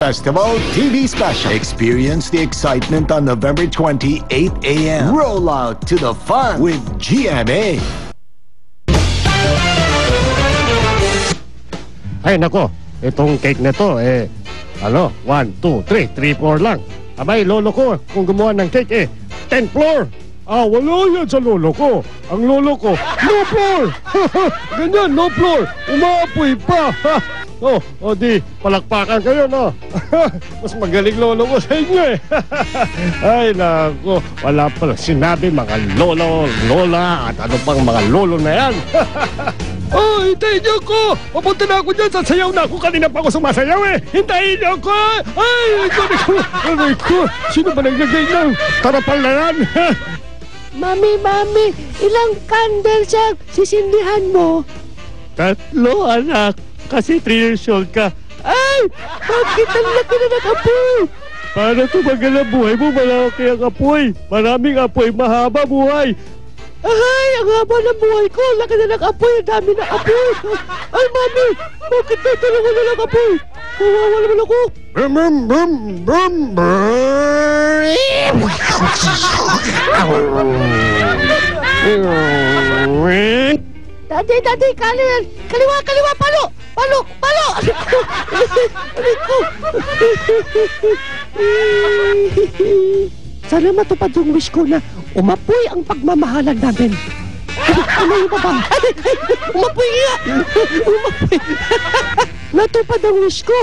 Festival TV Special. Experience the excitement on November 20, 8 a.m. Roll out to the fun with GMA. Ay nako, itong cake na to 1, 2, 3, 4 lang. Abay, lolo ko, kung gumawa ng cake 10 floor. Wala yan sa lolo ko. Ang lolo ko, no floor. Ganyan, no floor. Umaapoy pa. Di, palakpakan kayo, no? Mas magaling lolo ko sa inyo Ay, nako, wala pala sinabi mga lolo, lola, at ano pang mga lolo na yan. Hintayin niyo ko! Papunta na ako dyan, sasayaw na ako. Kanina pa ako sumasayaw Hintayin niyo ko! Ay, ko! Sino ba naglagay ng tarapal na yan? Mami, ilang candle sa sisindihan mo? 3, anak. Kasi 3 years old ka. Ay! Bakit ang laki na nag-apoy? Para tumagal ang buhay mo, malaki ang apoy. Maraming apoy, mahaba buhay. Ay, ang haba ng buhay ko. Laki na nag-apoy. Ang dami na apoy. Ay, Mami, bakit talaga na nag-apoy? Kawawa naman ako. Daddy, kaliwa, palo! Sana matupad yung wish ko na umapoy ang pagmamahalan namin. Ano yung baba? Umapoy nga! Umapoy! Natupad ang wish ko.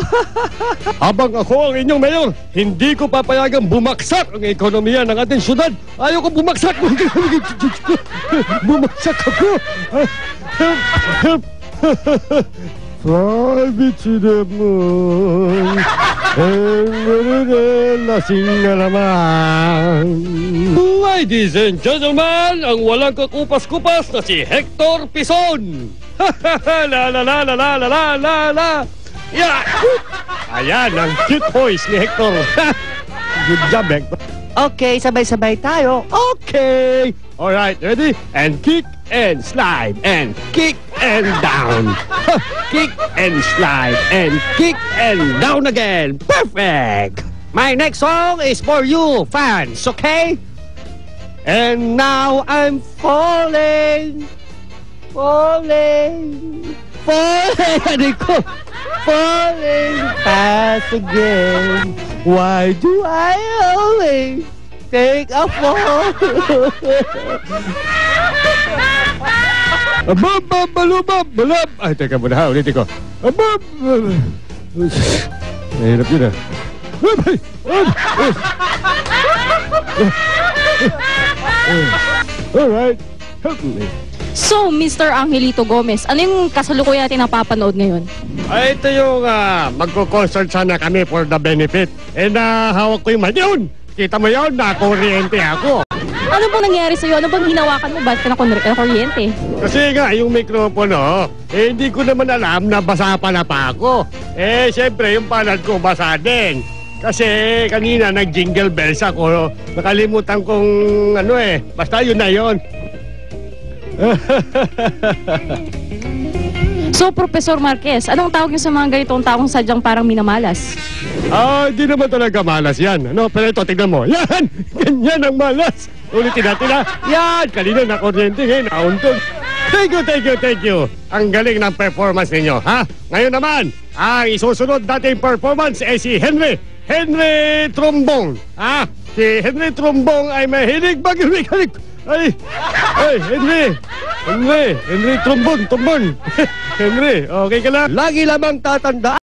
Habang ako ang inyong mayor, hindi ko papayagang bumaksak ang ekonomiya ng ating syudad. Ayaw ko bumagsak. Bumagsak ako. Private cinema. Lasing na naman. Ladies and gentlemen, ang walang kakupas-kupas na si Hector Pison. La. Yeah! Ayan, ang cute voice ni Hector. Good job, Hector. Okay, sabay-sabay tayo. Okay. Alright, ready? And kick and slide and kick and down. Kick and slide and kick and down again. Perfect. My next song is for you, fans, okay? And now I'm falling fast again. Why do I always take a fall? Balab. Ay, teka muna, ulitin ko. Mahirap yun Alright, help me. So, Mr. Angelito Gomez, ano yung kasalukuyan natin napapanood ngayon? Ay, ito yung magko-concert sana kami for the benefit. Hawak ko yung mic yun. Kita mo yun, nakuryente ako. Ano bang nangyari sa'yo? Ano bang hinawakan mo? Ba't ka nakuryente? Kasi nga, yung mikropono, hindi ko naman alam na basa pala pa ako. Siyempre, yung palad ko basa din. Kasi kanina nag-jingle bells ako. Nakalimutan kong basta yun na yun. So, Professor Marquez, anong tawag niyo sa mga ganitong taong sadyang parang minamalas? Hindi naman talaga malas yan. Pero ito, tignan mo. Yan! Ganyan ang malas. Ulitin natin Yan! Kanina na-kuryente ngayon, nauntog. Thank you. Ang galing ng performance ninyo, ha? Ngayon naman, ang isusunod nating performance si Henry Trombong. Si Henry Trombong ay mahilig mag-hilig. Ay, Henry, Trombon. Henry, okay ka lang? Lagi lamang tatandaan.